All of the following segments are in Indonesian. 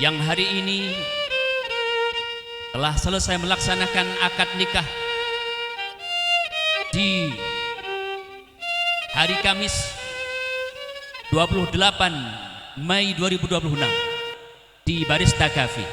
yang hari ini telah selesai melaksanakan akad nikah di hari Kamis 28 Mei 2026 di Barista Cafe.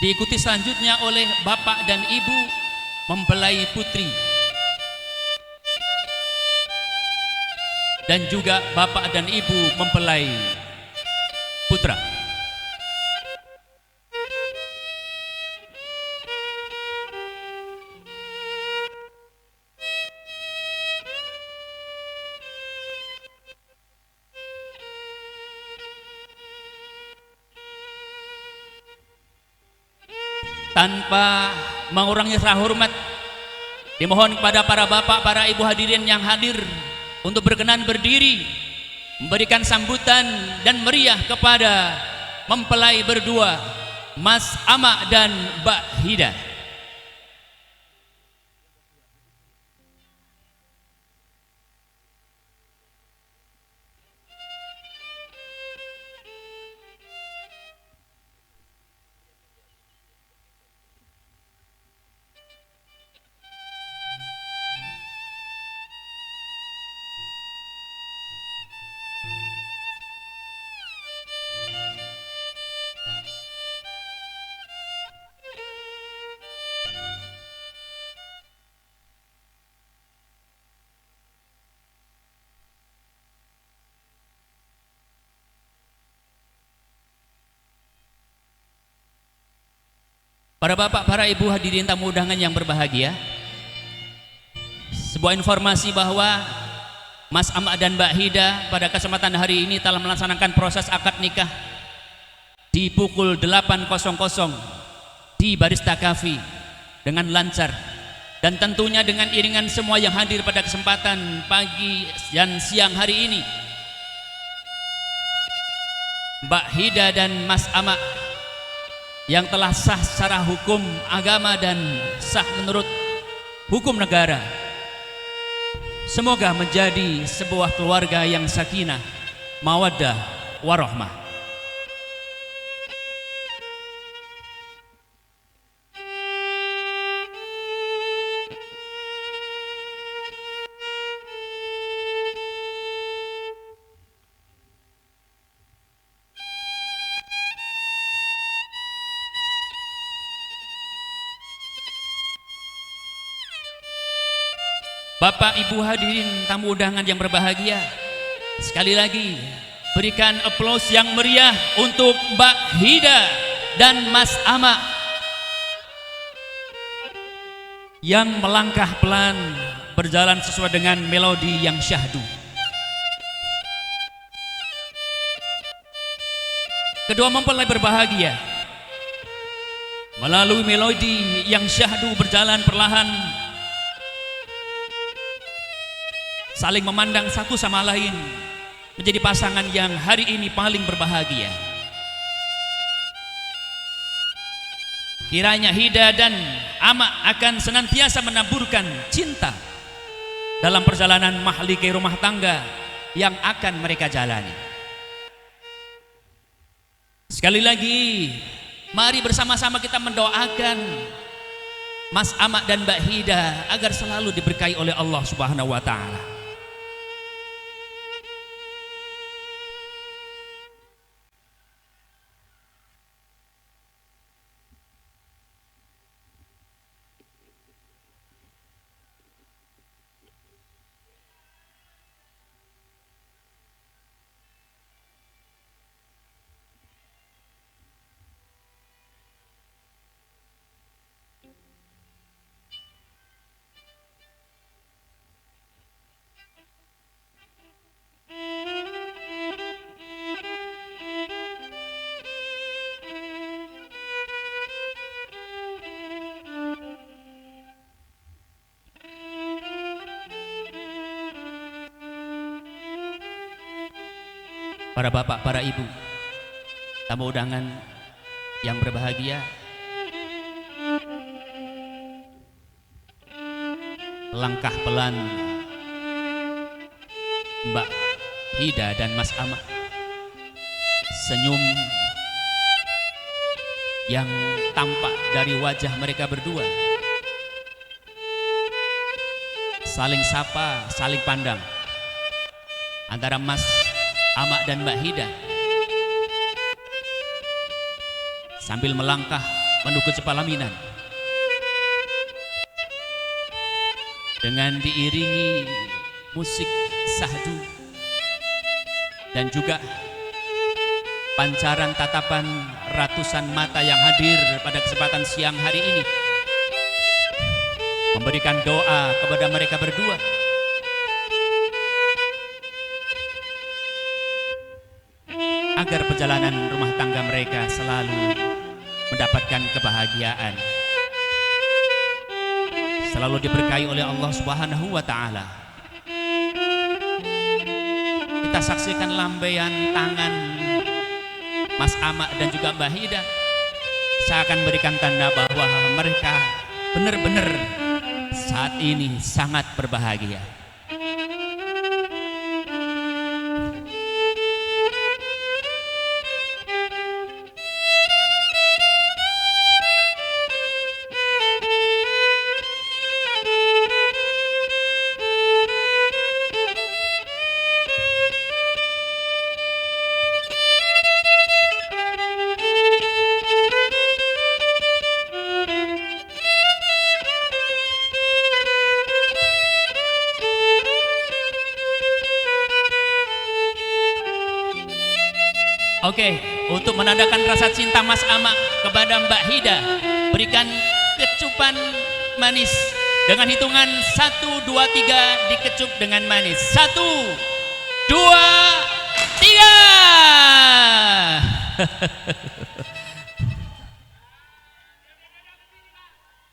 Diikuti selanjutnya oleh bapak dan ibu mempelai putri, dan juga bapak dan ibu mempelai putra. Tanpa mengurangi rasa hormat, dimohon kepada para bapak, para ibu hadirin yang hadir untuk berkenan berdiri memberikan sambutan dan meriah kepada mempelai berdua, Mas Ama dan Mbak Hida. Para bapak, para ibu hadirin tamu undangan yang berbahagia, sebuah informasi bahwa Mas Ama dan Mbak Hida pada kesempatan hari ini telah melaksanakan proses akad nikah di pukul 8.00 di Barista Cafe dengan lancar, dan tentunya dengan iringan semua yang hadir pada kesempatan pagi dan siang hari ini. Mbak Hida dan Mas Ama yang telah sah secara hukum agama dan sah menurut hukum negara, semoga menjadi sebuah keluarga yang sakinah, mawaddah, warahmah. Bapak ibu hadirin tamu undangan yang berbahagia, sekali lagi berikan aplaus yang meriah untuk Mbak Hida dan Mas Ama yang melangkah pelan berjalan sesuai dengan melodi yang syahdu. Kedua mempelai berbahagia melalui melodi yang syahdu berjalan perlahan, saling memandang satu sama lain, menjadi pasangan yang hari ini paling berbahagia. Kiranya Hida dan Ama akan senantiasa menaburkan cinta dalam perjalanan mahlike rumah tangga yang akan mereka jalani. Sekali lagi, mari bersama-sama kita mendoakan Mas Ama dan Mbak Hida agar selalu diberkahi oleh Allah Subhanahu wa Ta'ala. para bapak, para ibu, tamu undangan yang berbahagia, langkah pelan Mbak Hida dan Mas Ama, senyum yang tampak dari wajah mereka berdua, saling sapa, saling pandang antara Mas Ama dan Mbak Hida sambil melangkah menuju pelaminan dengan diiringi musik sahdu dan juga pancaran tatapan ratusan mata yang hadir pada kesempatan siang hari ini, memberikan doa kepada mereka berdua agar perjalanan rumah tangga mereka selalu mendapatkan kebahagiaan, selalu diberkahi oleh Allah Subhanahu wa Ta'ala. Kita saksikan lambaian tangan Mas Ama dan juga Mbak Hida seakan memberikan tanda bahwa mereka benar-benar saat ini sangat berbahagia. Oke, untuk menandakan rasa cinta Mas Ama kepada Mbak Hida, berikan kecupan manis dengan hitungan 1, 2, 3, dikecup dengan manis. 1, 2,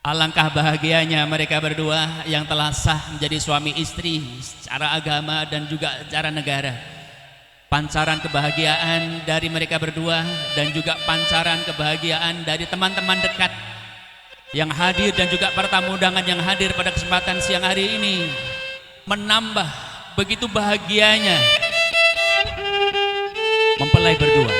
3. Alangkah bahagianya mereka berdua yang telah sah menjadi suami istri secara agama dan juga secara negara. Pancaran kebahagiaan dari mereka berdua dan juga pancaran kebahagiaan dari teman-teman dekat yang hadir dan juga para tamu undangan yang hadir pada kesempatan siang hari ini menambah begitu bahagianya mempelai berdua.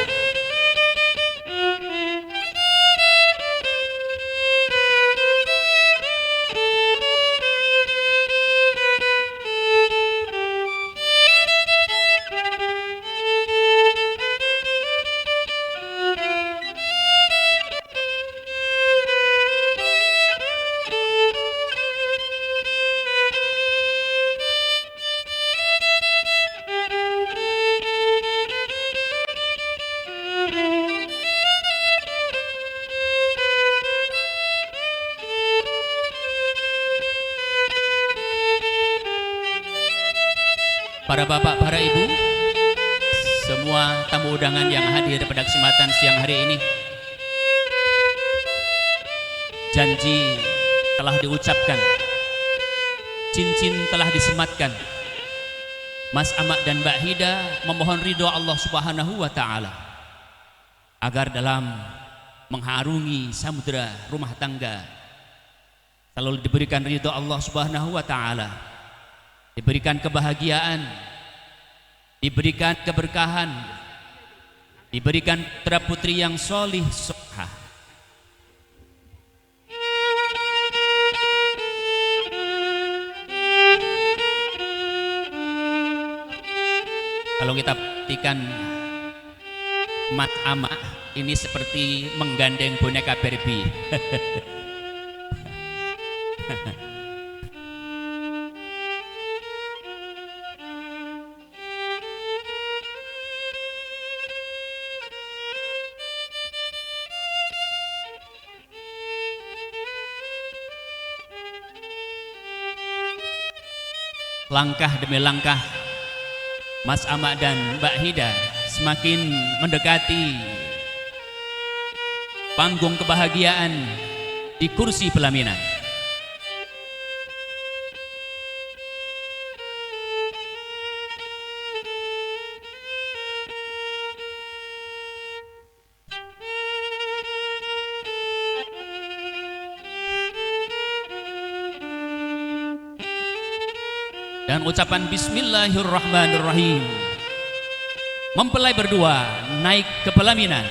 Para bapak, para ibu, semua tamu undangan yang hadir pada kesempatan siang hari ini, janji telah diucapkan, cincin telah disematkan. Mas Ama dan Mbak Hida memohon ridho Allah Subhanahu wa Ta'ala agar dalam mengharungi samudera rumah tangga selalu diberikan ridho Allah Subhanahu wa Ta'ala, diberikan kebahagiaan, diberikan keberkahan, diberikan putra putri yang solih solehah. Kalau kita perhatikan Mas Ama ini seperti menggandeng boneka Barbie. Langkah demi langkah Mas Ama dan Mbak Hida semakin mendekati panggung kebahagiaan di kursi pelaminan. dan ucapan Bismillahirrahmanirrahim. Mempelai berdua naik ke pelaminan,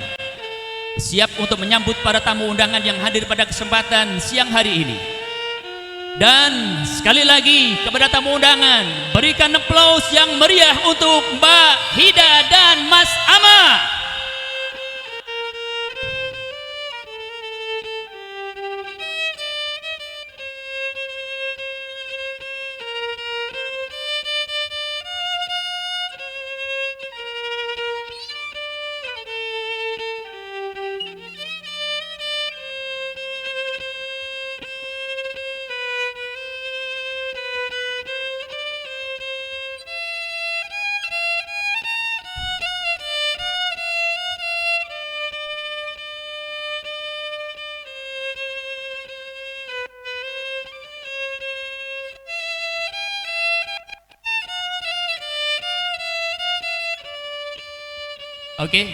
siap untuk menyambut para tamu undangan yang hadir pada kesempatan siang hari ini. Dan sekali lagi kepada tamu undangan, berikan aplaus yang meriah untuk Mbak Hida dan Mas Ama. Oke,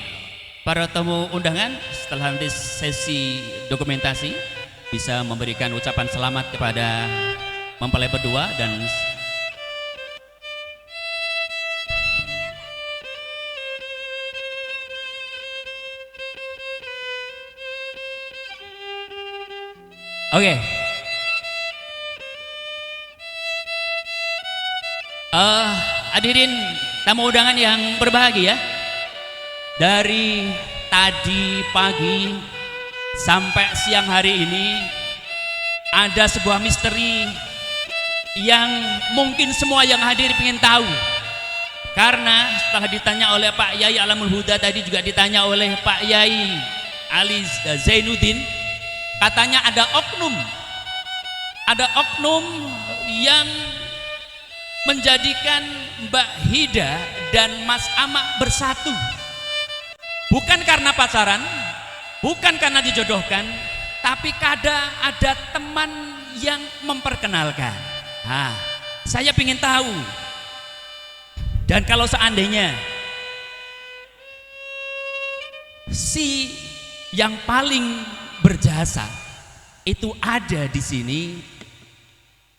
para tamu undangan, setelah nanti sesi dokumentasi bisa memberikan ucapan selamat kepada mempelai berdua dan oke. Hadirin tamu undangan yang berbahagia, dari tadi pagi sampai siang hari ini ada sebuah misteri yang mungkin semua yang hadir ingin tahu. Karena setelah ditanya oleh Pak Yai Alamul Huda, tadi juga ditanya oleh Pak Yai Ali Zainuddin, katanya ada oknum yang menjadikan Mbak Hida dan Mas Ama bersatu. Bukan karena pacaran, bukan karena dijodohkan, tapi kadang ada teman yang memperkenalkan. Saya ingin tahu. Dan kalau seandainya si yang paling berjasa itu ada di sini,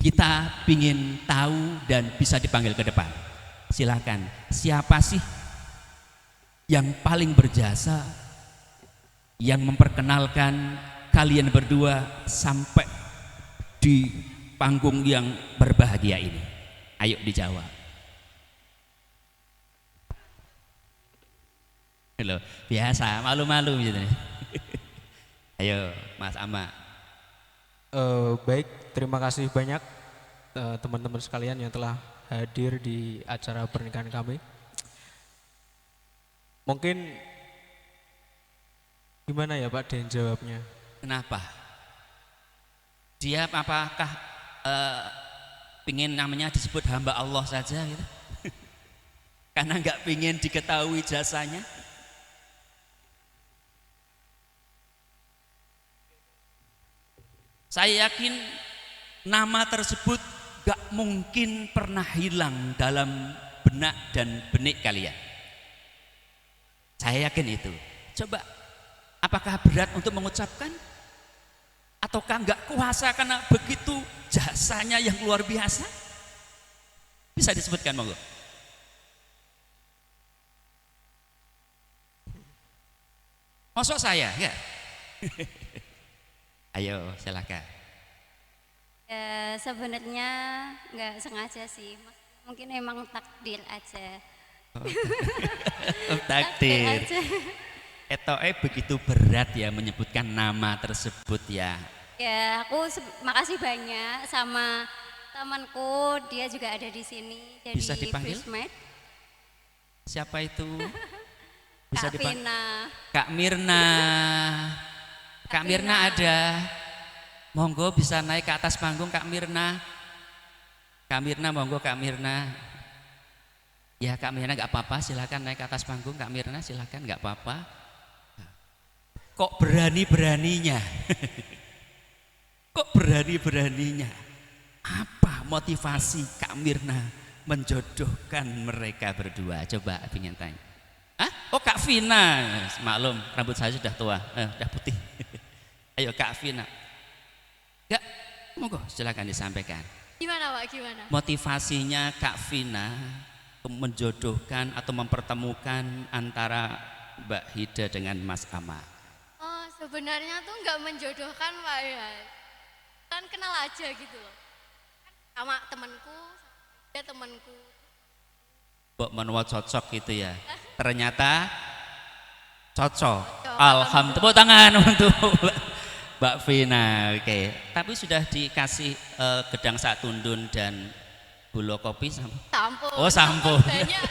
kita ingin tahu dan bisa dipanggil ke depan. Silakan, siapa sih yang paling berjasa, yang memperkenalkan kalian berdua sampai di panggung yang berbahagia ini? Ayo dijawab. Halo, biasa malu-malu gitu. Ayo Mas Ama. Baik, terima kasih banyak teman-teman sekalian yang telah hadir di acara pernikahan kami. Mungkin gimana ya Pak Den jawabnya? Kenapa? Dia apakah pingin namanya disebut hamba Allah saja gitu? Karena nggak pingin diketahui jasanya? Saya yakin nama tersebut gak mungkin pernah hilang dalam benak dan benik kalian. Saya yakin itu. Coba, apakah berat untuk mengucapkan? Ataukah gak kuasa karena begitu jasanya yang luar biasa? Bisa disebutkan monggo. Masuk saya ya? Ayo silakan. Sebenarnya nggak sengaja sih, mungkin emang takdir aja. Takdir. Etoe begitu berat ya menyebutkan nama tersebut ya. Ya, aku makasih banyak sama temanku, dia juga ada di sini. Jadi Bisa dipanggil? Prismed. Siapa itu? Bisa Kak dipanggil? Vina. Kak Mirna. Kak Mirna ada. Monggo bisa naik ke atas panggung Kak Mirna. Kak Mirna monggo Kak Mirna. Ya Kak Mirna nggak apa-apa, silakan naik ke atas panggung Kak Mirna, silakan, nggak apa-apa. Kok berani-beraninya? Kok berani-beraninya? Apa motivasi Kak Mirna menjodohkan mereka berdua? Coba ingin tanya. Oh Kak Vina, maklum rambut saya sudah tua, sudah putih. Ayo Kak Vina. Ya, monggo silakan disampaikan. Gimana Pak, gimana? Motivasinya Kak Vina menjodohkan atau mempertemukan antara Mbak Hida dengan Mas Ama. Oh, sebenarnya tuh nggak menjodohkan Pak ya. Kan kenal aja gitu loh. Sama temanku, dia temanku. Mbok menua cocok gitu ya. Ternyata cocok. Cocok. Alhamdulillah. Tepuk tangan untuk Mbak Vina. Oke. Tapi sudah dikasih gedang sak tundun dan bulo kopi sama. Sampun. Oh, sampun. Banyak.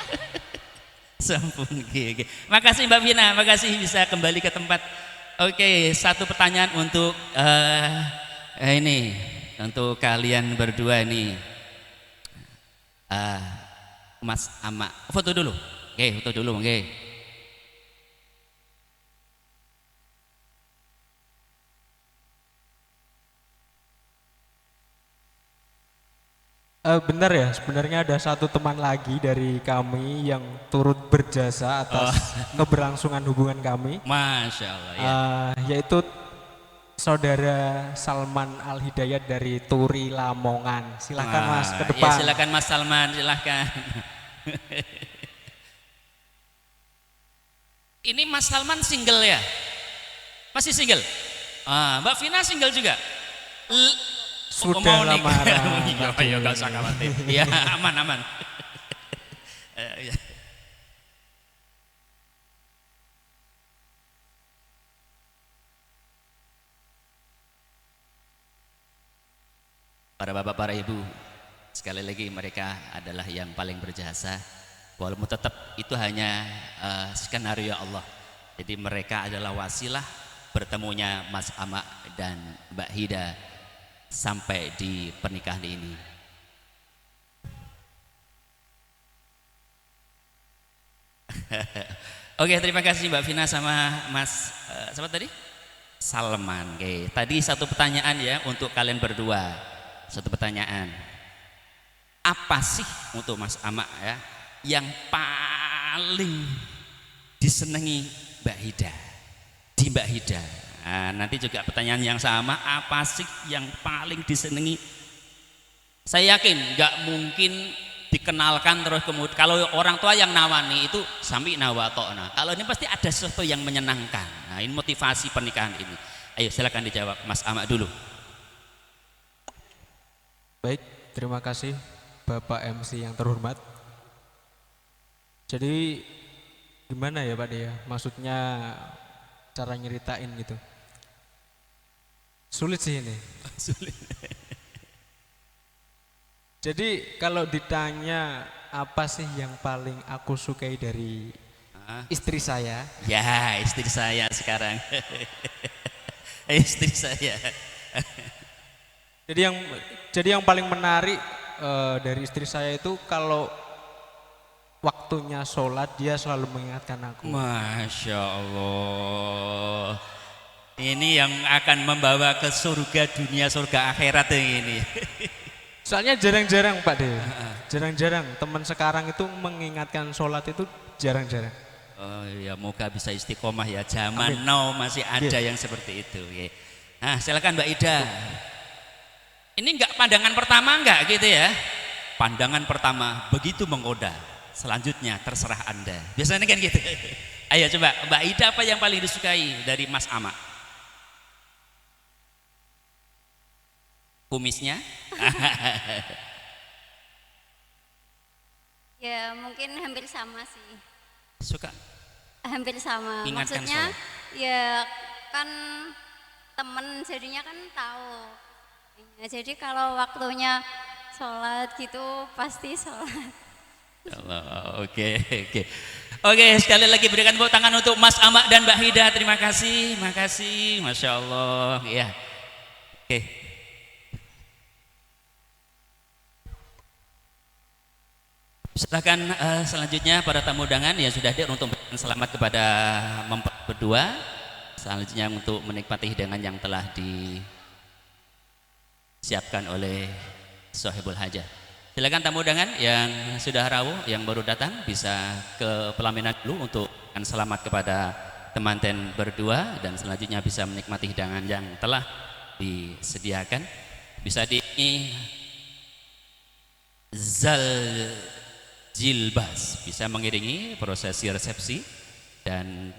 Sampun. Oke. Makasih Mbak Vina. Makasih bisa kembali ke tempat. Oke, satu pertanyaan untuk ini untuk kalian berdua nih. Mas Ama, foto dulu. Oke, foto dulu. Oke. Benar ya, sebenarnya ada satu teman lagi dari kami yang turut berjasa atas keberlangsungan hubungan kami, Masya Allah ya. yaitu saudara Salman Al Hidayat dari Turi Lamongan. Silahkan Mas ke Ya, depan. silakan Mas Salman, silakan. Ini Mas Salman single ya? Masih single? Mbak Vina single juga? Sudah lamaran. Iya, nggak usah khawatir. Iya, aman. Ya. Para bapak, para ibu, sekali lagi mereka adalah yang paling berjasa. Walaupun tetap itu hanya skenario Allah. Jadi mereka adalah wasilah bertemunya Mas Ama dan Mbak Hida sampai di pernikahan ini. Oke, terima kasih Mbak Vina sama Mas siapa tadi? Salman. Oke, tadi satu pertanyaan ya untuk kalian berdua. Satu pertanyaan. Apa sih untuk Mas Ama ya yang paling disenangi Mbak Hida? Di Mbak Hida. Nah, nanti juga pertanyaan yang sama, apa sih yang paling disenangi? Saya yakin nggak mungkin dikenalkan terus kemudian kalau orang tua yang nawani itu sami nawatona. Kalau ini pasti ada sesuatu yang menyenangkan. Nah, ini motivasi pernikahan ini. Ayo silakan dijawab Mas Ama dulu. Baik, terima kasih Bapak MC yang terhormat. Jadi gimana ya Pak Dea? Maksudnya cara nyeritain gitu. Sulit sih ini. Sulit. Jadi kalau ditanya apa sih yang paling aku sukai dari istri saya? Ya, istri saya sekarang. Istri saya. Jadi yang paling menarik dari istri saya itu kalau waktunya sholat dia selalu mengingatkan aku. Masya Allah. Ini yang akan membawa ke surga dunia, surga akhirat ini. Soalnya jarang-jarang Pak De. Jarang-jarang teman sekarang itu mengingatkan sholat itu jarang-jarang. Oh ya, moga bisa istiqomah ya. Zaman now masih ada yang seperti itu. Ya. Nah, silakan Mbak Ida. Ini enggak pandangan pertama enggak gitu ya? Pandangan pertama begitu menggoda. Selanjutnya terserah Anda. Biasanya kan gitu. Ayo coba Mbak Ida, apa yang paling disukai dari Mas Ama? Kumisnya? Ya mungkin hampir sama sih. Suka? Hampir sama. Ingatkan Maksudnya sholat. ya kan temen jadinya kan tahu. Ya, jadi kalau waktunya sholat gitu pasti sholat. Allah, oke. Oke, sekali lagi berikan tepuk tangan untuk Mas Ama dan Mbak Hida. Terima kasih, makasih, Masya Allah. Ya, oke. Silakan selanjutnya para tamu undangan yang sudah hadir untuk memberikan selamat kepada mempelai berdua. Selanjutnya untuk menikmati hidangan yang telah disiapkan oleh Sohibul Hajah. Silakan tamu undangan yang sudah rawuh, yang baru datang bisa ke pelaminan dulu untuk memberikan selamat kepada temanten berdua dan selanjutnya bisa menikmati hidangan yang telah disediakan. Bisa Zal Jilbas bisa mengiringi prosesi resepsi dan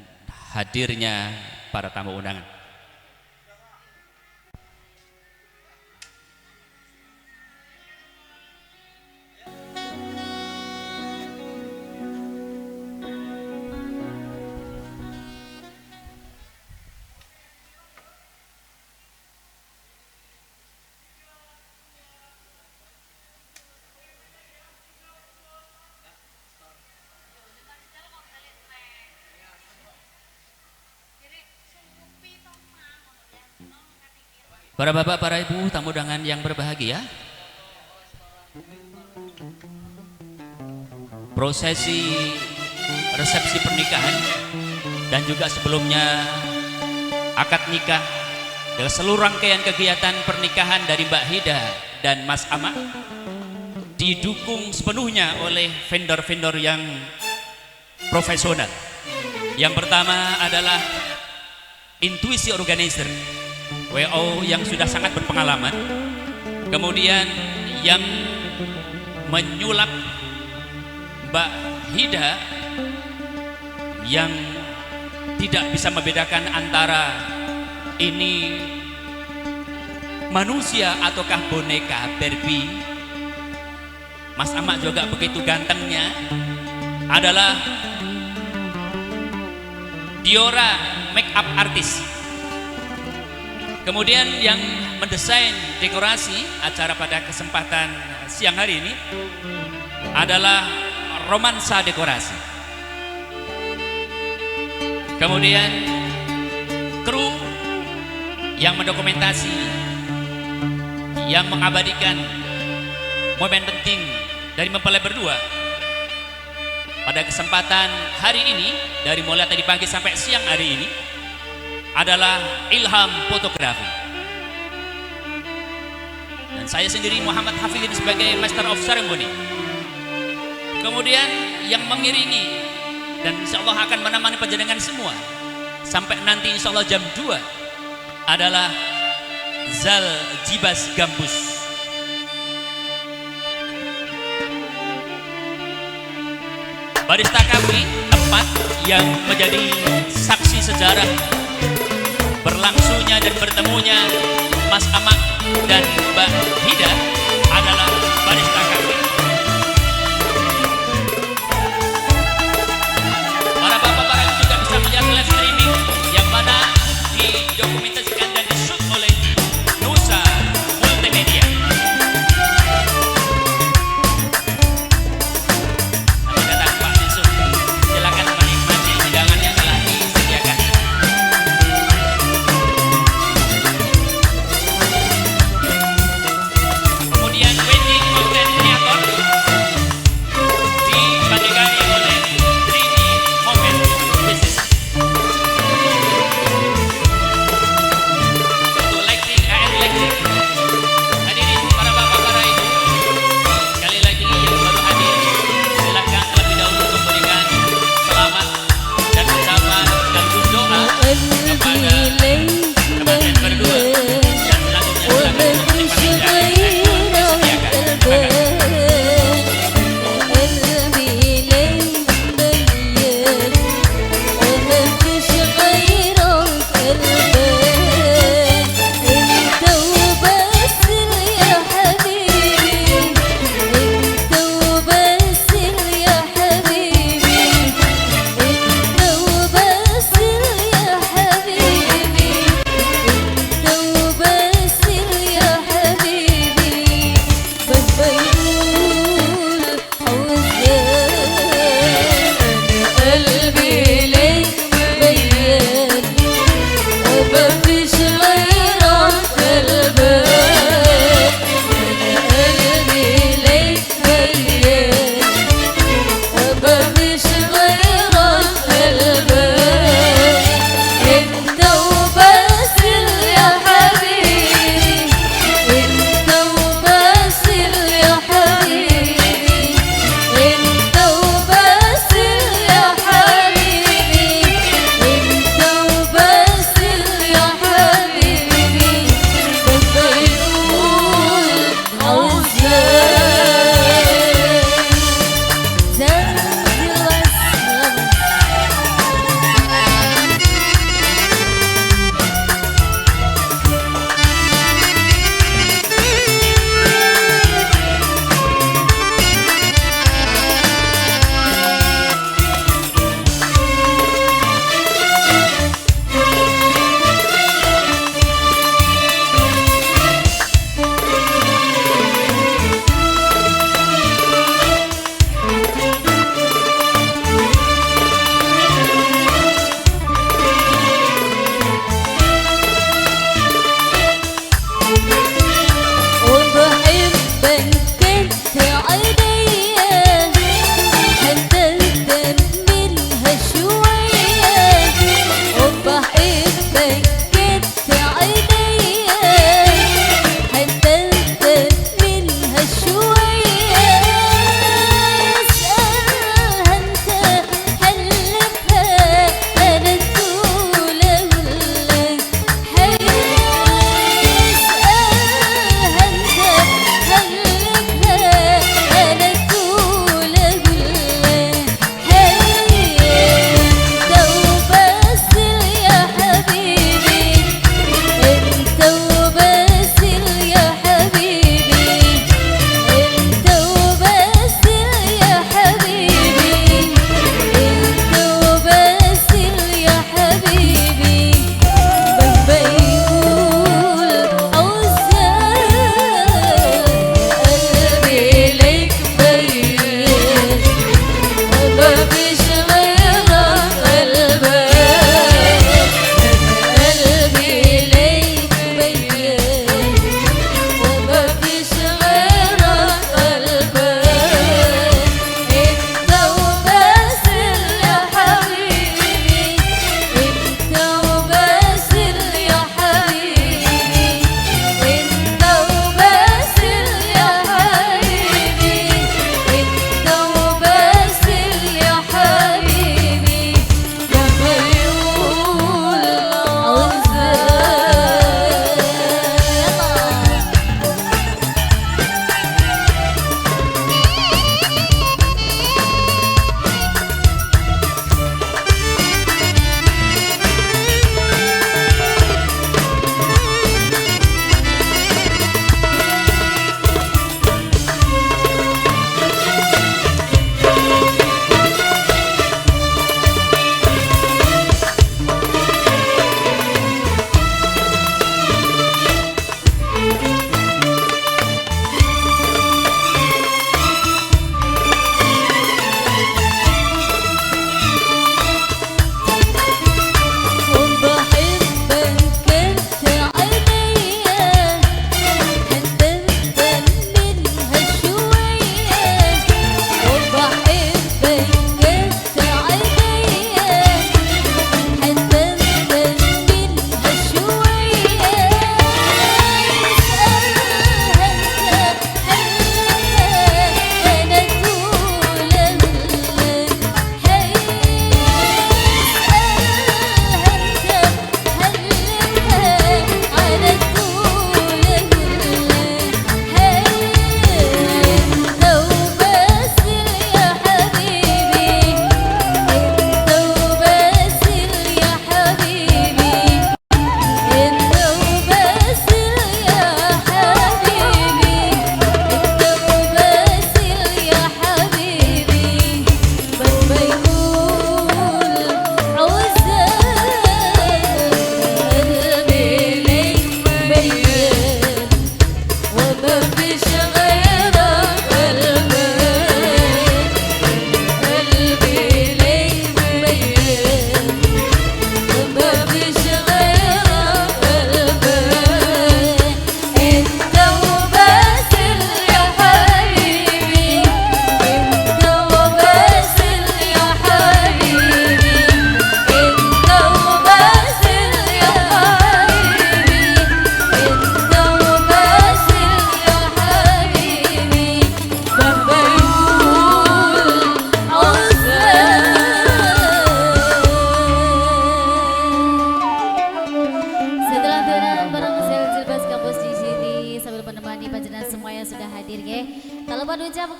hadirnya para tamu undangan. Para bapak, para ibu, tamu undangan yang berbahagia, prosesi resepsi pernikahan dan juga sebelumnya akad nikah dan seluruh rangkaian kegiatan pernikahan dari Mbak Hida dan Mas Ama didukung sepenuhnya oleh vendor-vendor yang profesional. Yang pertama adalah Intuisi Organizer, WO yang sudah sangat berpengalaman. Kemudian yang menyulap Mbak Hida yang tidak bisa membedakan antara ini manusia ataukah boneka Barbie. Mas Ahmad juga begitu gantengnya adalah Diora make up artist. Kemudian yang mendesain dekorasi acara pada kesempatan siang hari ini adalah Romansa Dekorasi. Kemudian kru yang mendokumentasi, yang mengabadikan momen penting dari mempelai berdua pada kesempatan hari ini, dari mulai tadi pagi sampai siang hari ini, adalah Ilham Fotografi. Dan saya sendiri Muhammad Hafidin sebagai Master of Ceremony. Kemudian yang mengiringi dan insya Allah akan menemani penjenengan semua sampai nanti insya Allah jam 2 adalah Zal Jibas Gambus. Barista kami tempat yang menjadi saksi sejarah berlangsungnya dan bertemunya Mas Amak dan Mbak Hida adalah barista kami. Para bapak, para ibu juga bisa melihat live streaming yang mana didokumentasikan dan di-shoot oleh Nusa Multimedia. Selamat datang Pak Yusuf. Silakan menikmati hidangan yang telah disediakan. Kemudian wedding content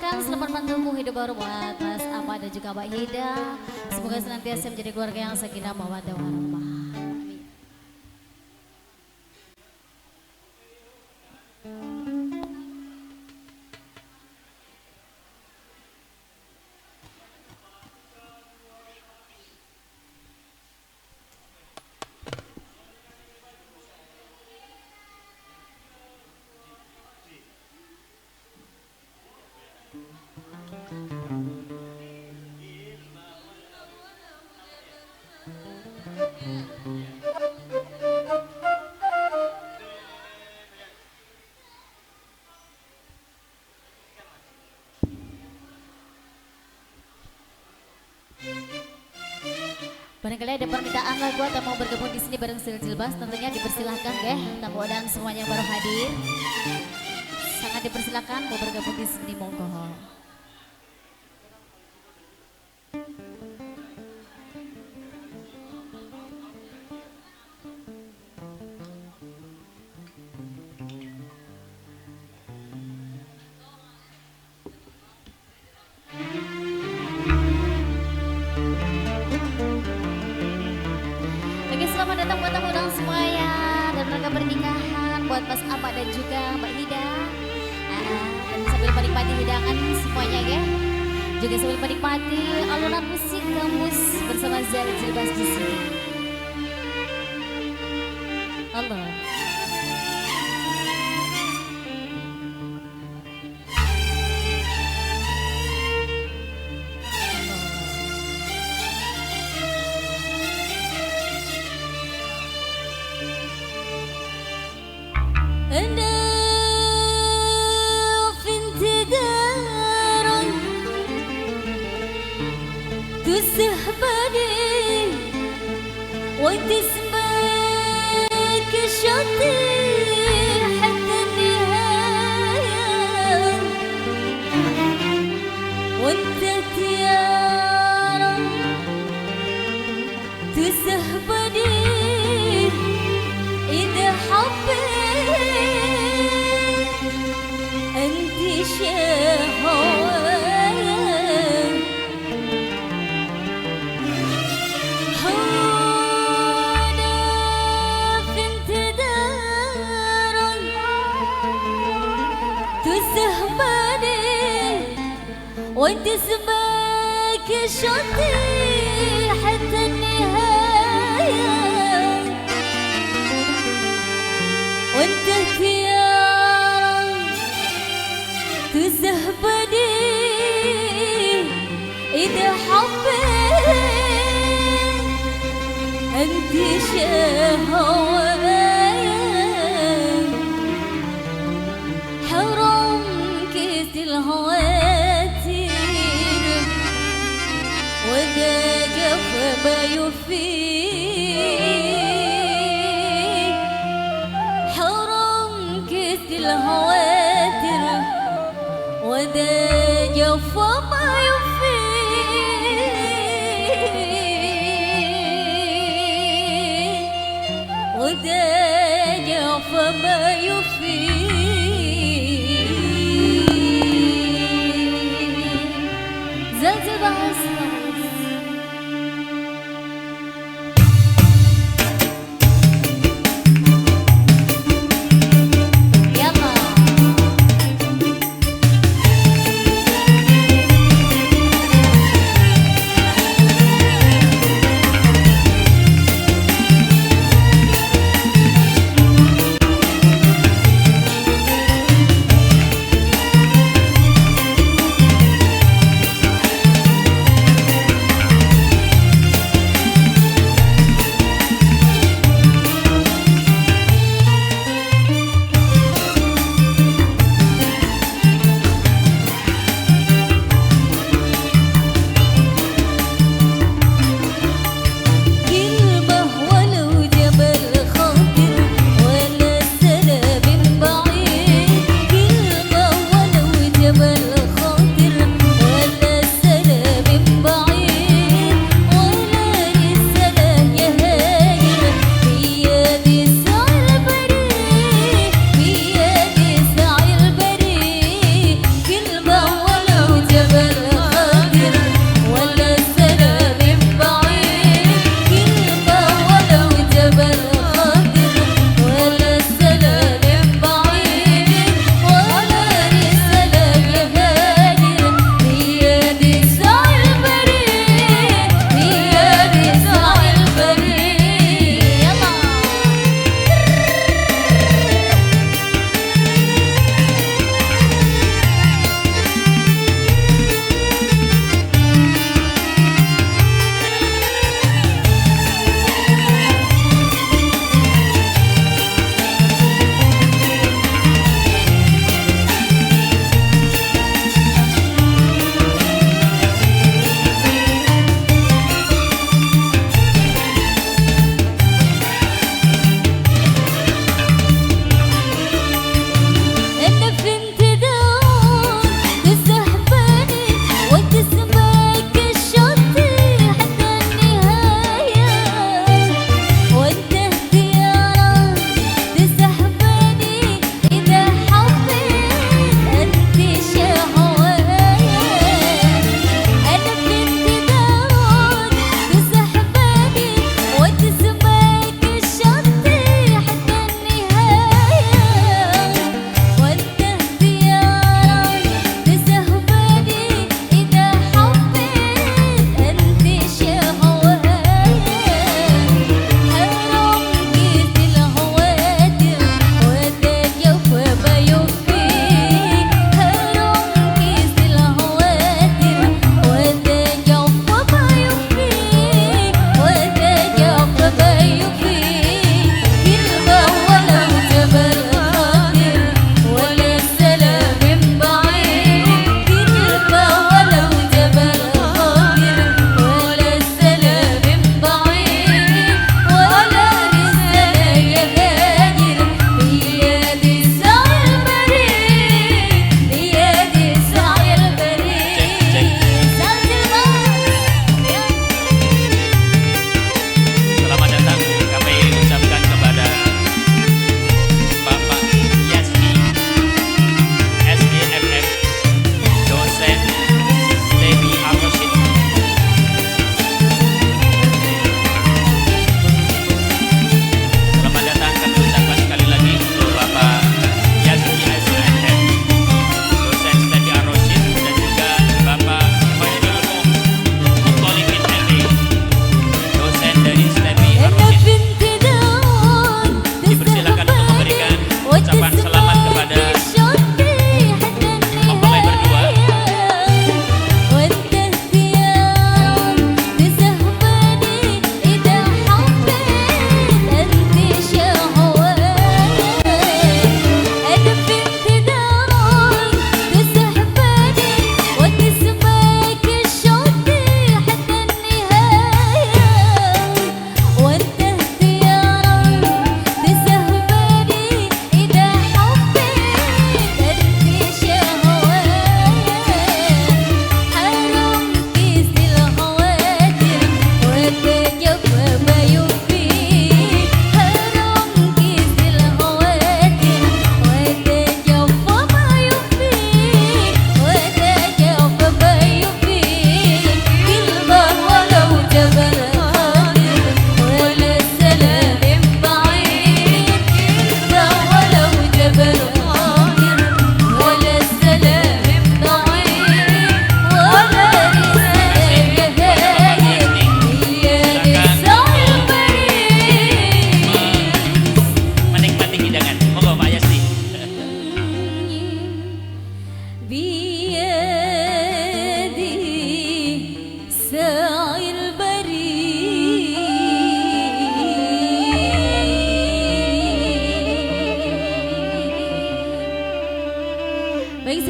mudah-mudahan selamat bertumbuh hidup baru buat Mas Ahmad dan juga Mbak Hida. Semoga senantiasa menjadi keluarga yang sakinah mawaddah warahmah. Amin. Barangkali ada permintaan lagu atau mau bergabung di sini bareng Silbas, tentunya dipersilahkan ya. Tamu dan semuanya yang baru hadir, sangat dipersilahkan mau bergabung di sini, monggo. Selamat datang buat tamu dan semuanya dan mereka pernikahan buat Mas Ahmad dan juga Mbak Hida. Dan sambil menikmati hidangan semuanya ya. Juga sambil menikmati alunan musik kamus bersama Zari Jilbas di sini. Allah. أنا في انتظار تسحبني وتسمعك شطي حتى النهاية وانت تيارة تسحبني إذا حبيت أنت شهوايا أنا في انتظار تسهبني وانت سماك شطي حتى النهاية وانت اختيارا تسهبني إذا حبيت أنت شهوايا حرام كيس الهواتير وذا جف ما يفيد حرام كيس الهواتر وذا جف ما يفيد وذا جف ما يفيد زلزل بحس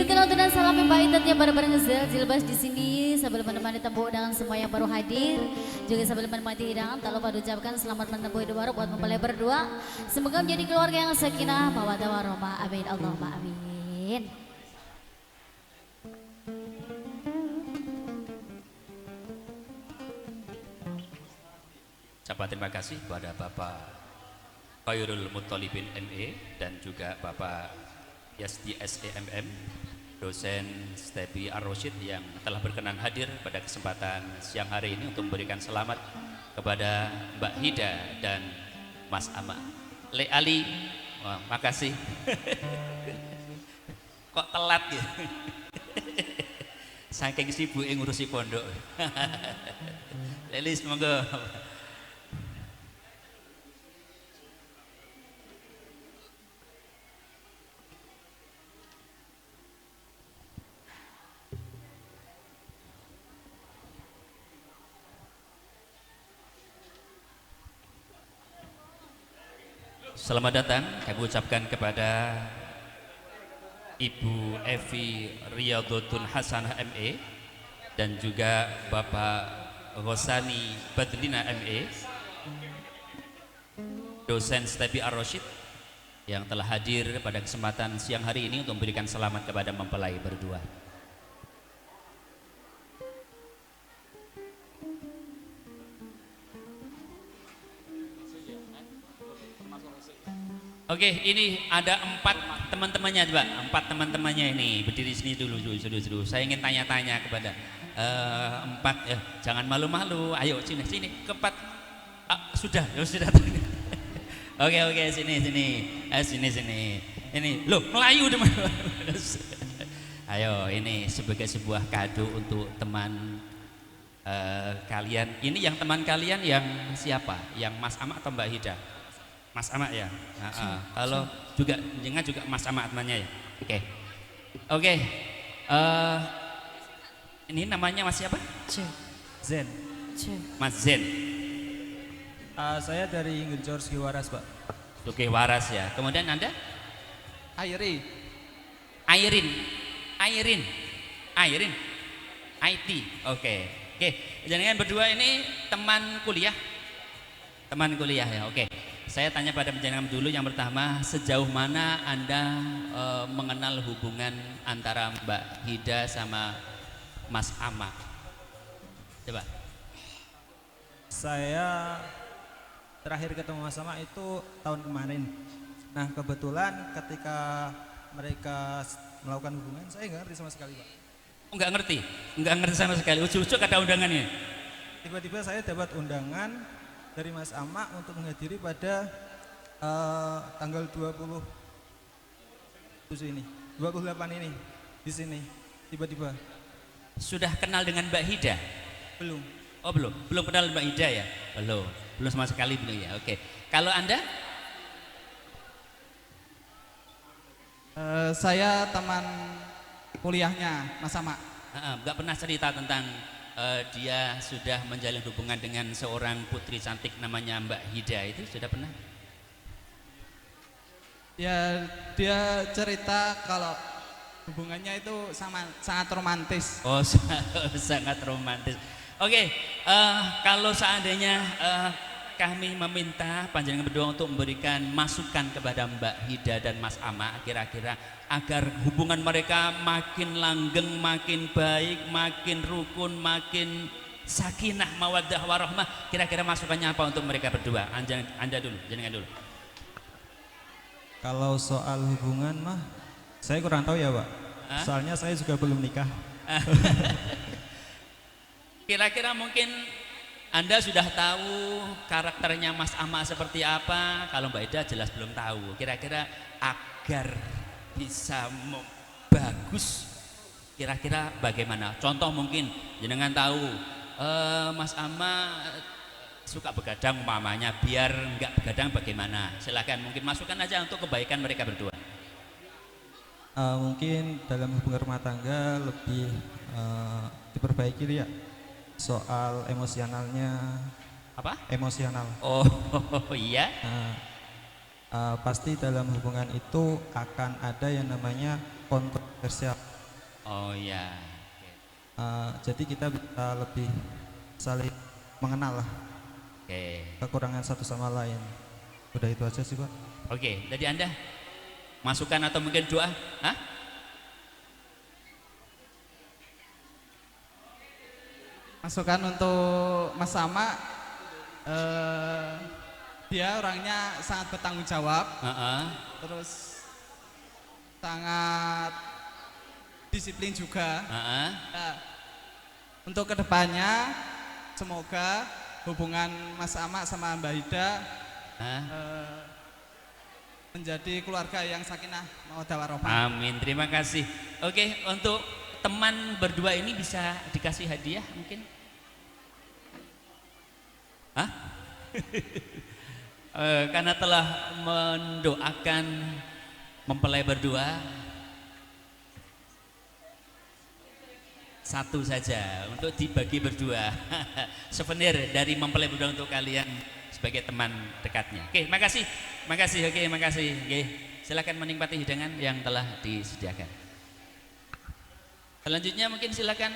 Berikan untuk dan salam yang baik tentunya bareng-bareng Zilbas di sini sambil menemani tembok dengan semua yang baru hadir, juga sambil menemani hidangan. Tak lupa diucapkan selamat menempuh hidup baru buat mempelai berdua. Semoga menjadi keluarga yang sakinah, mawaddah warahmah. Amin Allahumma amin. Ucapan terima kasih kepada Bapak Khairul Muttalibin ME dan juga Bapak Yasdi SEMM, dosen Stepi Ar-Rosyid yang telah berkenan hadir pada kesempatan siang hari ini untuk memberikan selamat kepada Mbak Hida dan Mas Ama. Le Ali, wah, makasih. Kok telat ya? Saking sibuk ngurusi pondok. Lelis, monggo. Selamat datang kami ucapkan kepada Ibu Evi Riyadutun Hasanah ME dan juga Bapak Rosani Badlina ME, dosen Stepi Ar-Rosyid yang telah hadir pada kesempatan siang hari ini untuk memberikan selamat kepada mempelai berdua. Oke, ini ada 4 teman-temannya, Pak. 4 teman-temannya ini berdiri sini dulu. Saya ingin tanya-tanya kepada 4 ya, jangan malu-malu. Ayo sini keempat. Sudah. Oke, sini. Ini, loh, Melayu teman. Ayo, ini sebagai sebuah kado untuk teman kalian. Ini yang teman kalian yang siapa? Yang Mas Ama atau Mbak Hida? Mas Ama ya. Kalau juga jangan juga Mas Ama temannya ya. Oke. Ini namanya Mas siapa? Zen. Mas Zen. Saya dari Gencor Sugiwaras, Pak. Sugiwaras ya. Kemudian Anda? Airin. IT. Oke. Jangan berdua ini teman kuliah. Teman kuliah ya. Oke. Saya tanya pada penjenengan dulu yang pertama, sejauh mana Anda mengenal hubungan antara Mbak Hida sama Mas Ama? Coba. Saya terakhir ketemu Mas Ama itu tahun kemarin. Nah, kebetulan ketika mereka melakukan hubungan, saya nggak ngerti sama sekali, Pak. Oh, nggak ngerti sama sekali. Ujuk-ujuk ada undangannya. Tiba-tiba saya dapat undangan dari Mas Ama untuk menghadiri pada tanggal 28 ini di sini. Tiba-tiba. Sudah kenal dengan Mbak Hida? Belum. Oh, belum kenal Mbak Hida ya? Belum sama sekali belum ya. Oke. Kalau Anda? Saya teman kuliahnya Mas Ama. Nggak pernah cerita tentang dia sudah menjalin hubungan dengan seorang putri cantik namanya Mbak Hida, itu sudah pernah? Ya, dia cerita kalau hubungannya itu sangat romantis. Oh, sangat romantis. Oke, kalau seandainya kami meminta panjenengan berdua untuk memberikan masukan kepada Mbak Hida dan Mas Ama, kira-kira agar hubungan mereka makin langgeng, makin baik, makin rukun, makin sakinah, mawaddah warahmah, kira-kira masukannya apa untuk mereka berdua? Anda dulu, jenengan dulu. Kalau soal hubungan mah, saya kurang tahu ya, Pak. Soalnya saya juga belum nikah. Kira-kira mungkin Anda sudah tahu karakternya Mas Ama seperti apa. Kalau Mbak Ida jelas belum tahu. Kira-kira agar bisa bagus, kira-kira bagaimana? Contoh mungkin jenengan tahu Mas Ama suka begadang umpamanya, biar nggak begadang bagaimana? Silakan, mungkin masukan aja untuk kebaikan mereka berdua. Mungkin dalam hubungan rumah tangga lebih diperbaiki ya. Soal emosionalnya. Apa? Emosional. Oh iya. Pasti dalam hubungan itu akan ada yang namanya kontroversial. Oh ya. Jadi kita bisa lebih saling mengenal lah Oke. kekurangan satu sama lain. Udah itu aja sih Pak. Oke, dari Anda masukan atau mungkin doa? Hah? Masukan untuk Mas Sama, dia orangnya sangat bertanggung jawab, Heeh. terus sangat disiplin juga. Heeh. Nah, untuk kedepannya semoga hubungan Mas Ama sama Mbak Hida Hah? menjadi keluarga yang sakinah mawaddah warahmah. Amin, terima kasih. Oke, untuk teman berdua ini bisa dikasih hadiah mungkin? Hah? Karena telah mendoakan mempelai berdua, satu saja untuk dibagi berdua. Souvenir dari mempelai berdua untuk kalian sebagai teman dekatnya. Oke, makasih. Makasih, oke, makasih. Oke, silakan menikmati hidangan yang telah disediakan. Selanjutnya mungkin silakan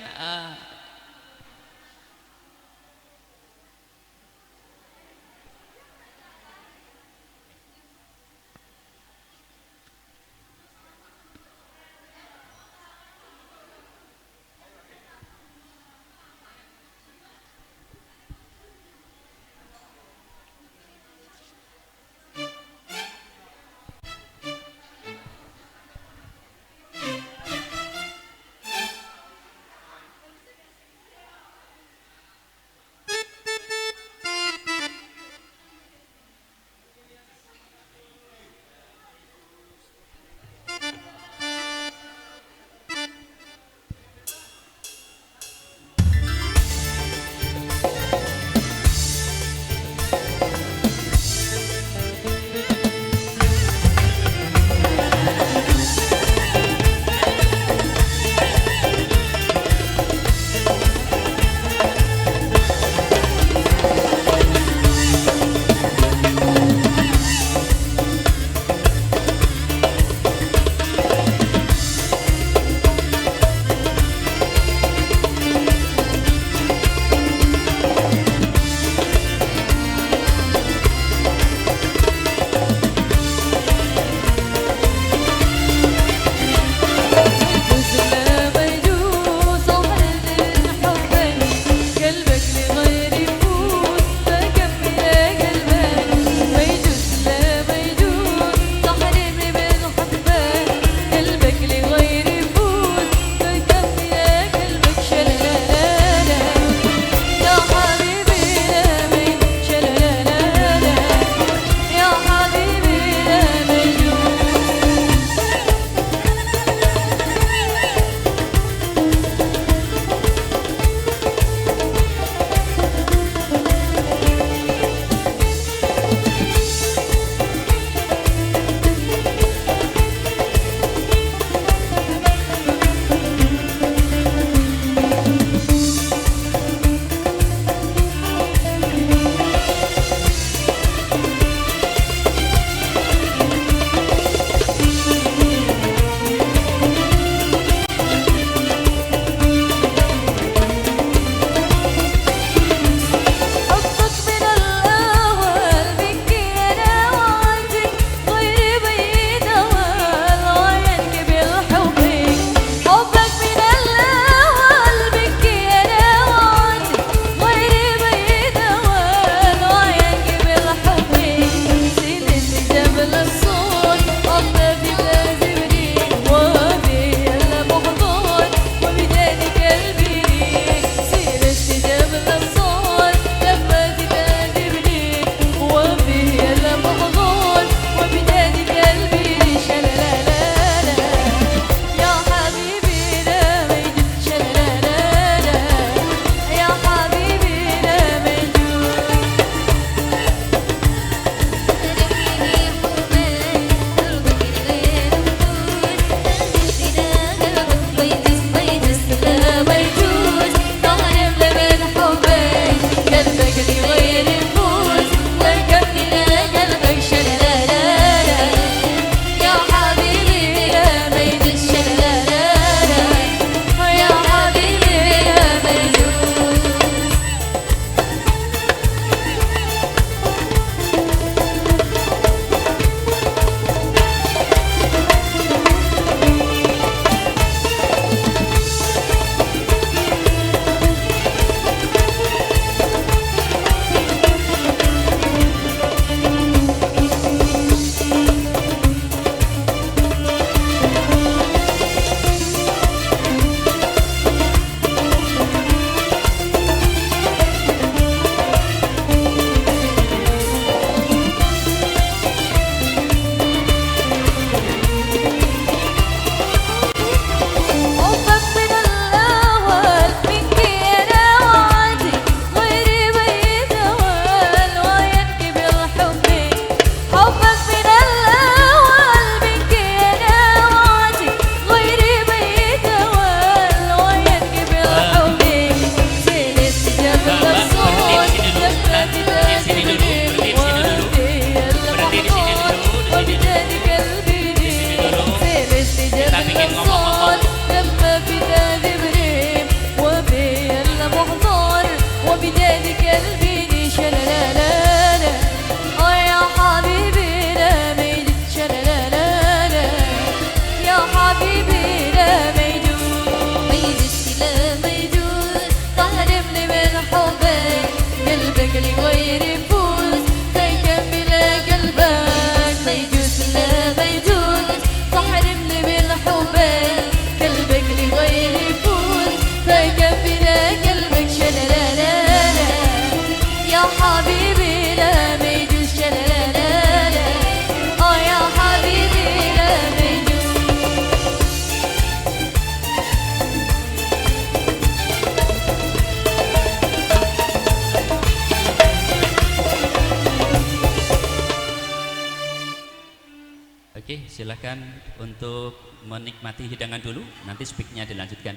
Oke, silakan untuk menikmati hidangan dulu, nanti speaknya dilanjutkan.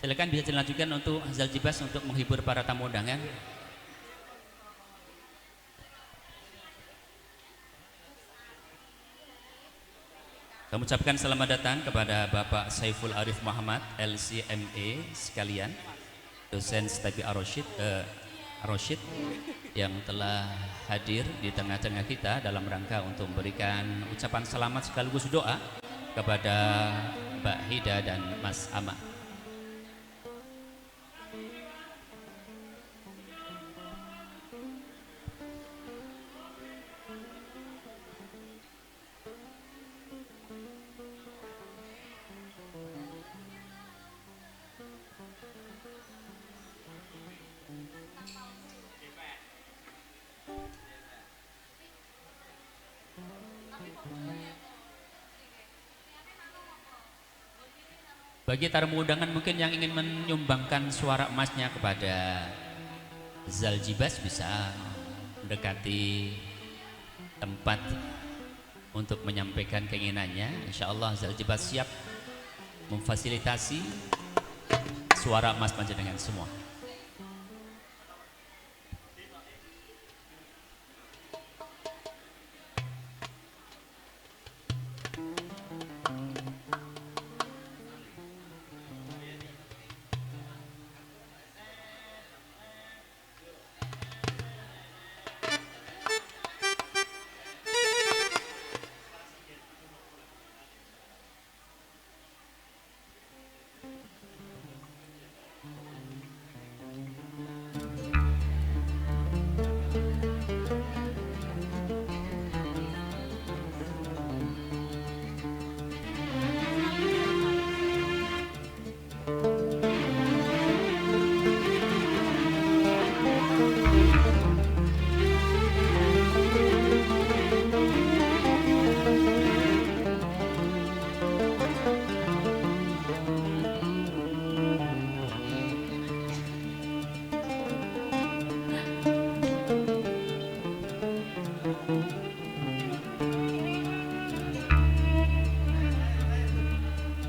Silakan bisa dilanjutkan untuk Zaljibas untuk menghibur para tamu undangan. Kami ucapkan selamat datang kepada Bapak Saiful Arif Muhammad, LCMA sekalian, dosen Stabi Ar-Rasyid yang telah hadir di tengah-tengah kita dalam rangka untuk memberikan ucapan selamat sekaligus doa kepada Mbak Hida dan Mas Ama. Bagi tamu undangan mungkin yang ingin menyumbangkan suara emasnya kepada Zaljibas bisa mendekati tempat untuk menyampaikan keinginannya. Insya Allah Zaljibas siap memfasilitasi suara emas panjenengan semua.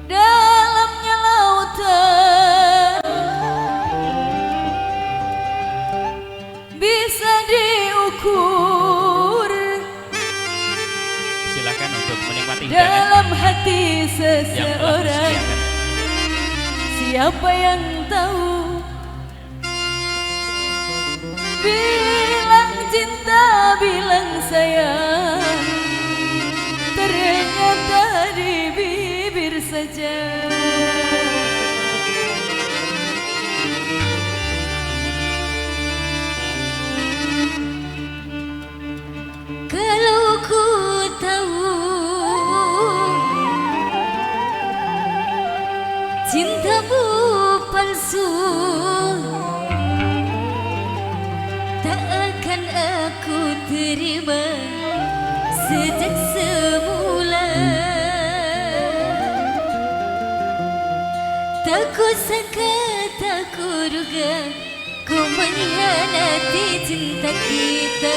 Dalamnya lautan bisa diukur, Silakan untuk menikmati hidangan dalam hati yang telah seseorang. disediakan. Siapa yang tahu? Bilang cinta, bilang sayang, ternyata di bibir saja. Kalau ku tahu cintamu palsu, tak akan aku terima sejak semula. Tak ku sangka, tak ku duga, ku mengkhianati cinta kita.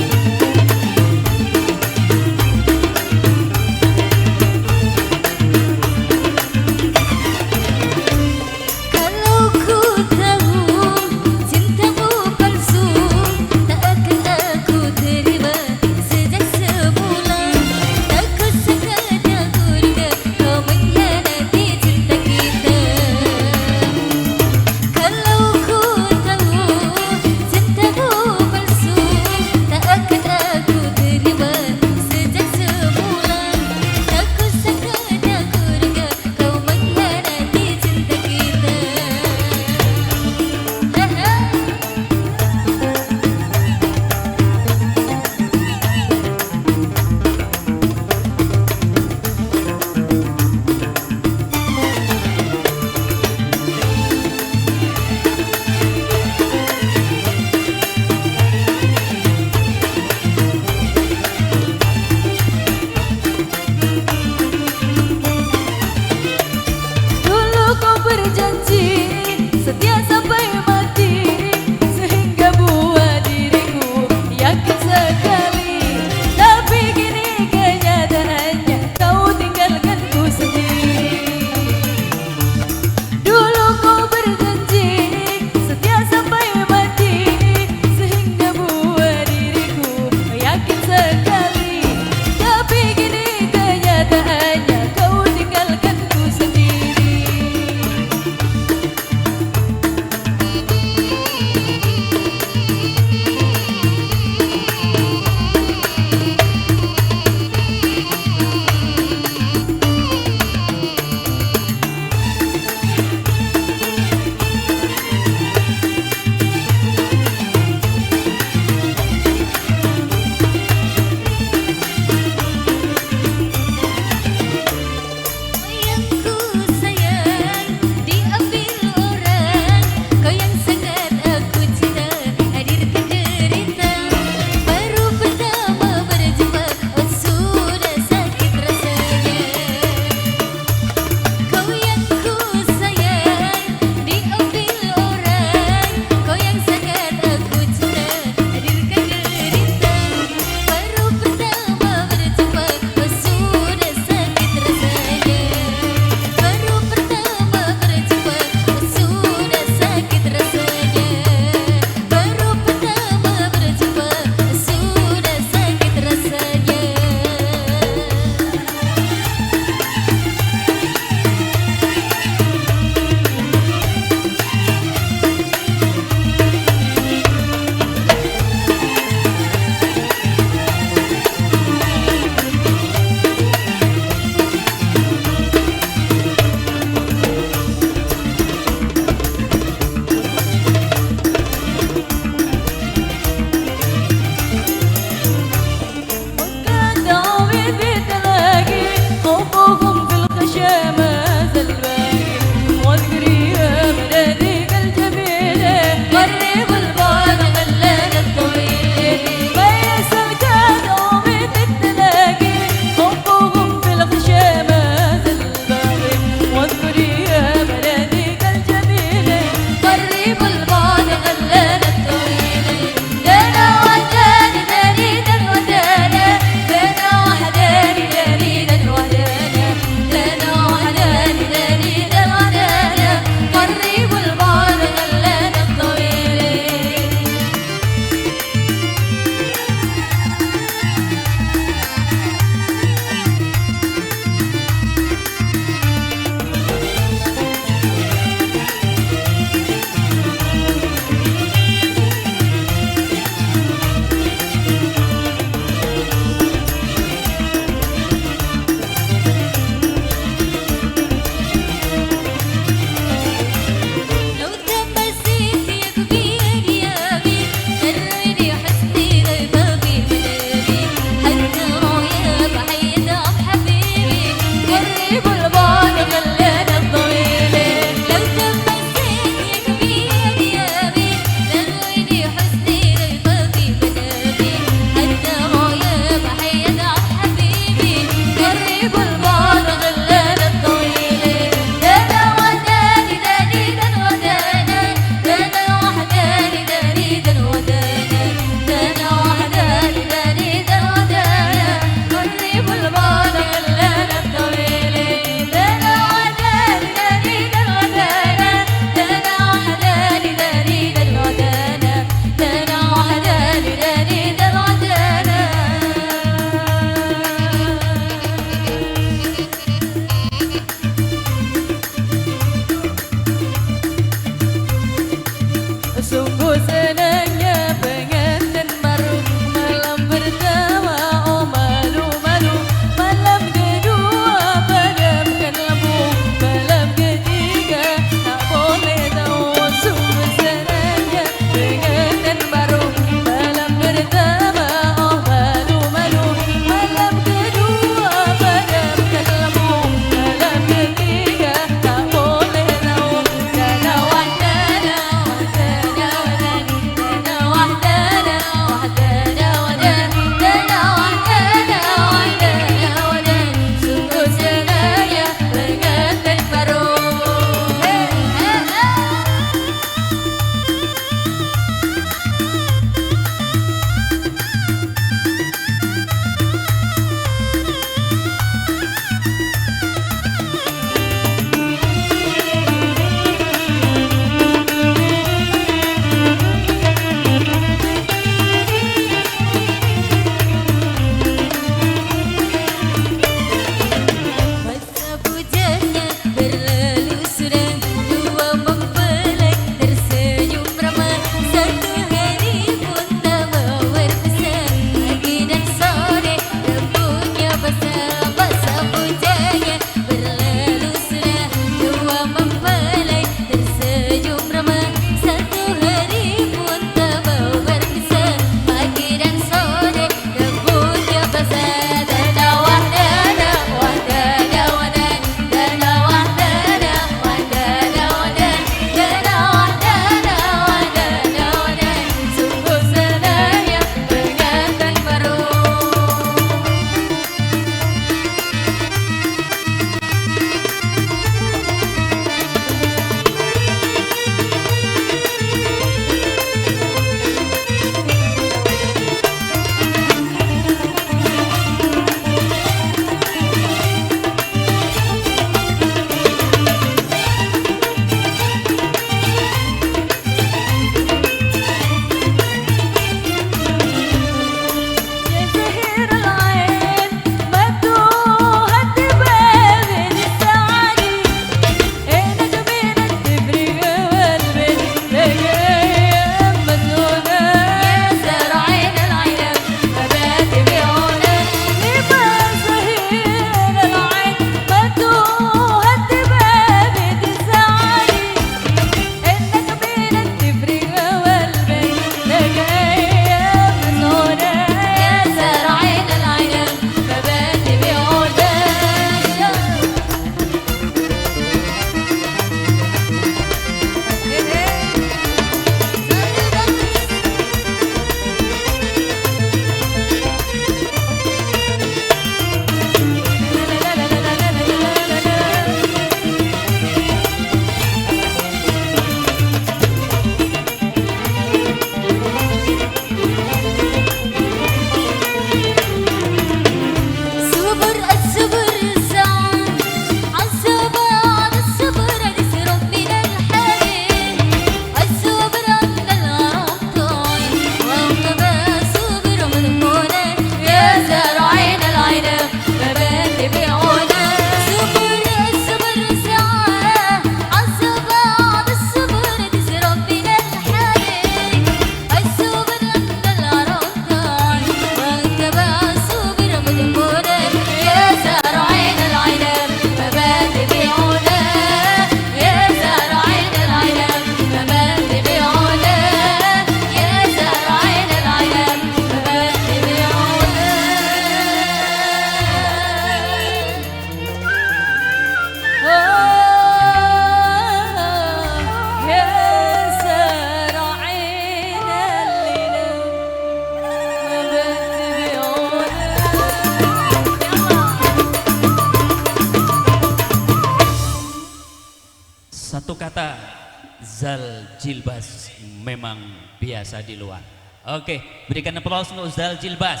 Jilbas memang biasa di luar. Oke, berikan aplaus untuk Ustaz Jilbas.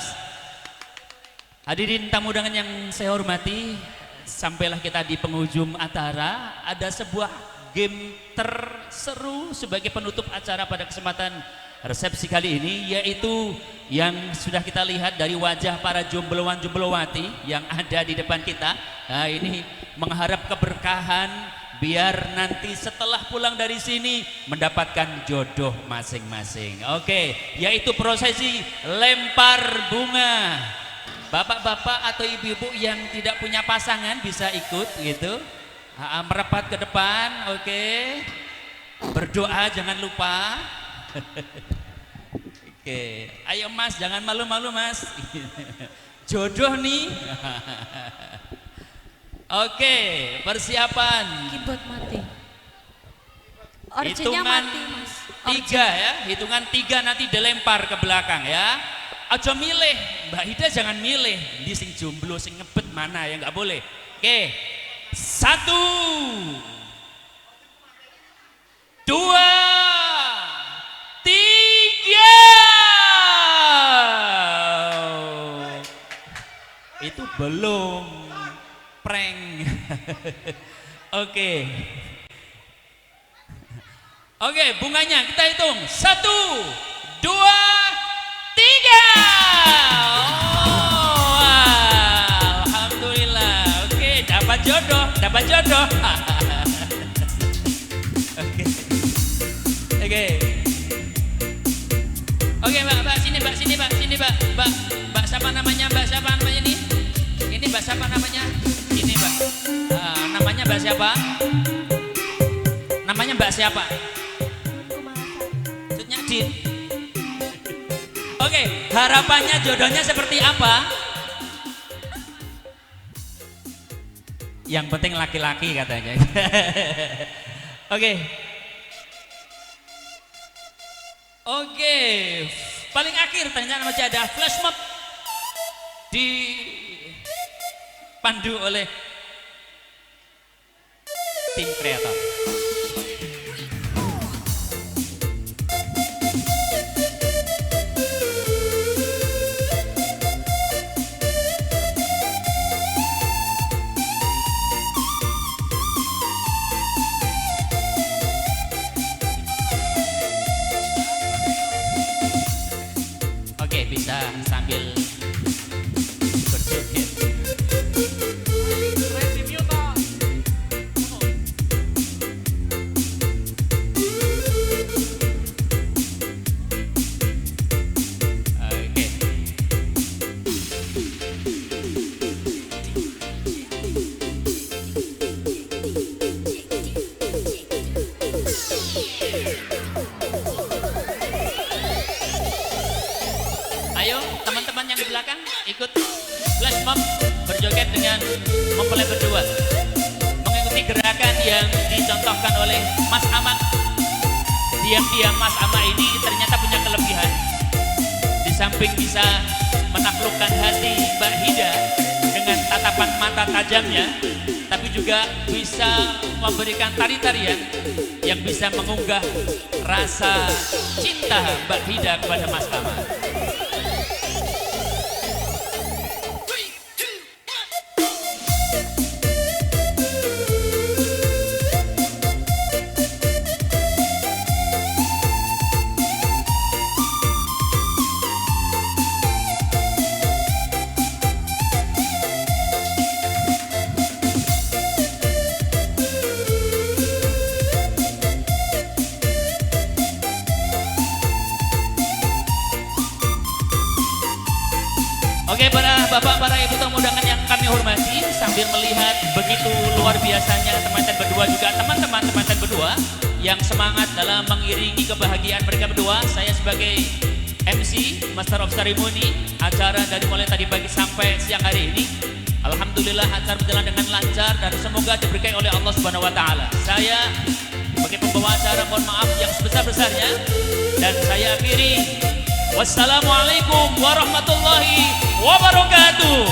Hadirin tamu undangan yang saya hormati, sampailah kita di penghujung acara. Ada sebuah game terseru sebagai penutup acara pada kesempatan resepsi kali ini, yaitu yang sudah kita lihat dari wajah para jombloan-jomblowati yang ada di depan kita. Nah, ini mengharap keberkahan biar nanti setelah pulang dari sini mendapatkan jodoh masing-masing. Oke, yaitu prosesi lempar bunga. Bapak-bapak atau ibu-ibu yang tidak punya pasangan bisa ikut gitu. Merapat ke depan, oke. Berdoa jangan lupa. Oke, ayo Mas, jangan malu-malu Mas. Jodoh nih. Oke, persiapan. Keyboard mati. Orjennya Hitungan mati, Mas. 3 ya, hitungan 3 nanti dilempar ke belakang ya. Aja milih, Mbak Hida jangan milih. Ini sing jomblo, sing ngebet mana ya, nggak boleh. Oke, 1, 2, 3. Itu belum prank. Oke. Oke, bunganya kita hitung. 1, 2, 3. Oh, alhamdulillah. Oke, dapat jodoh, dapat jodoh. Oke. Oke. Oke, Mbak, sini, Mbak, sini, Mbak, sini, Mbak. Mbak siapa namanya? Mbak siapa namanya ini? Ini Mbak siapa namanya? Ini, Mbak. Namanya Mbak siapa? Namanya Mbak siapa? Maksudnya Din. Oke, harapannya jodohnya seperti apa? Yang penting laki-laki katanya. Oke. Oke, paling akhir ternyata masih ada flash mob dipandu oleh tim kreator. Oke, bisa sambil berjoget. Oke. Ayo teman-teman yang di belakang ikut flash mob berjoget dengan mempelai berdua, mengikuti gerakan yang dicontohkan oleh Mas Ama. Diam-diam Mas Ama ini ternyata punya kelebihan. Di samping bisa menaklukkan hati Mbak Hida dengan tatapan mata tajamnya, tapi juga bisa memberikan tari-tarian yang bisa mengunggah rasa cinta Mbak Hida kepada Mas Ama. Oke, para bapak, para ibu tamu undangan yang kami hormati, sambil melihat begitu luar biasanya teman-teman berdua juga teman-teman berdua yang semangat dalam mengiringi kebahagiaan mereka berdua, saya sebagai MC, Master of Ceremony, acara dari mulai tadi pagi sampai siang hari ini, alhamdulillah acara berjalan dengan lancar dan semoga diberkahi oleh Allah Subhanahu wa taala. Saya sebagai pembawa acara mohon maaf yang sebesar-besarnya dan saya akhiri. Wassalamualaikum warahmatullahi wabarakatuh.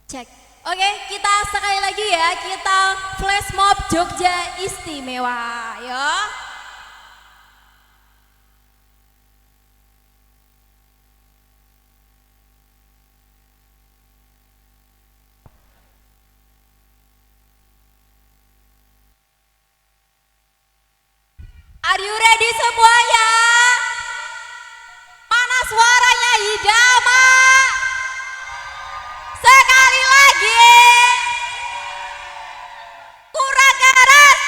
Cek. Oke, kita sekali lagi ya, kita flash mob Jogja Istimewa, ya. Are you ready semuanya? Mana suaranya Hidama? Sekali lagi. Kurang keras.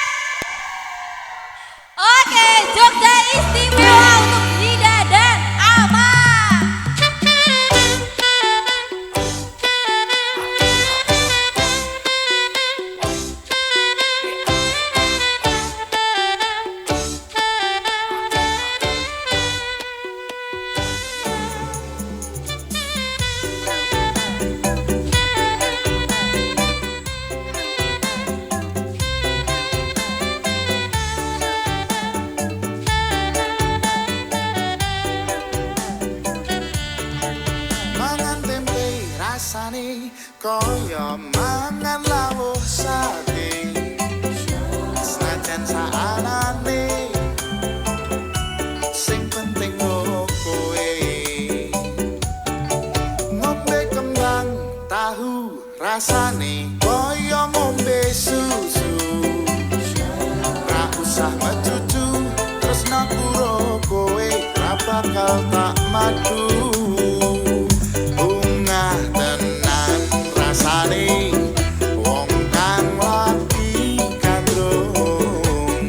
Oke, Jogja Istimewa untuk Hida dan Ama. Koyo mangan lawuh sate senajan saanane sing penting kowe ngombe kembang tahu rasane koyo ngombe susu ra usah mecucu terus nakuro kowe ra bakal tak madu rasane wong kang lagi kandrung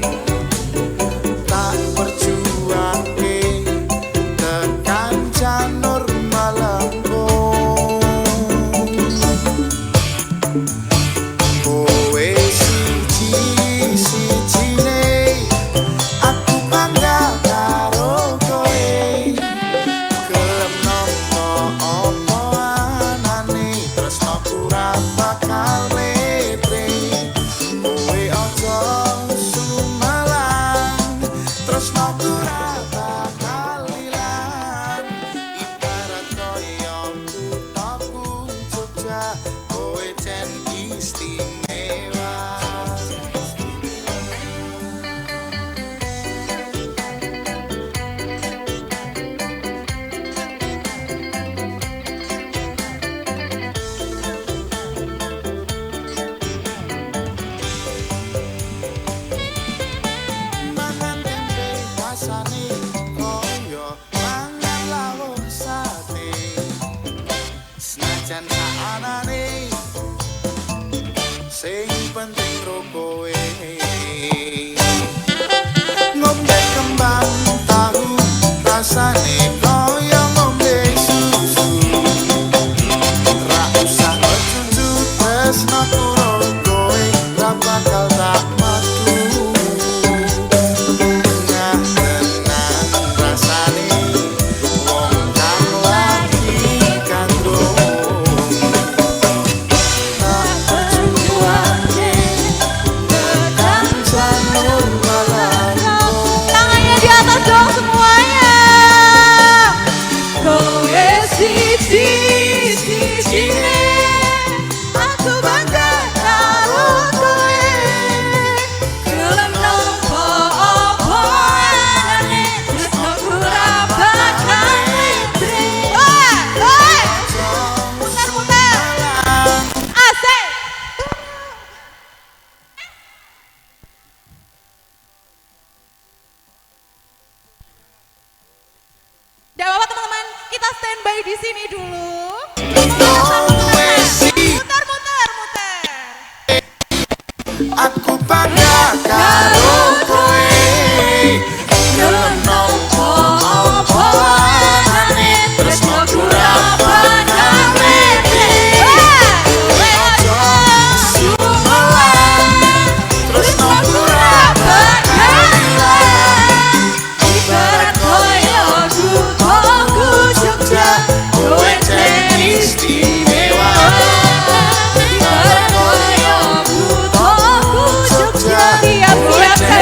tak perjuangke tekan janur malangkung kowe siji-sijine aku bangga karo kowe gelem nopo opo anane tresno ora bakal letre kowe aja sumalang tresno ora bakal ilang ibarat koyo kuthaku Jogja kowe jen istimewa. Rasane koyo mangan lawuh sate senajan saanane sing penting ro kowe ngombe kembang tahu rasane koyo ngombe susu ra usah mecucu tresno karo kowe ra bakal tak matu Tidak apa-apa teman-teman, kita standby di sini dulu. Muter. Aku bangga karo kowe gelem nopo opo anane tresno ora bakal letre kowe aja sumalang tresno ora bakal ilang ibarat koyo kuthaku Jogja kowe jen istimewa ibarat koyo kuthaku Jogja kowe jen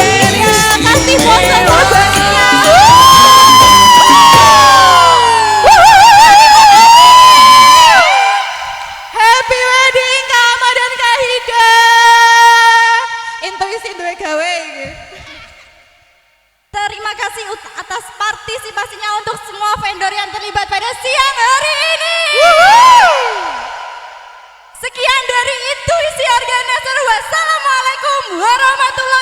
siang hari ini. Sekian dari itu isi Argana. Wassalamualaikum warahmatullahi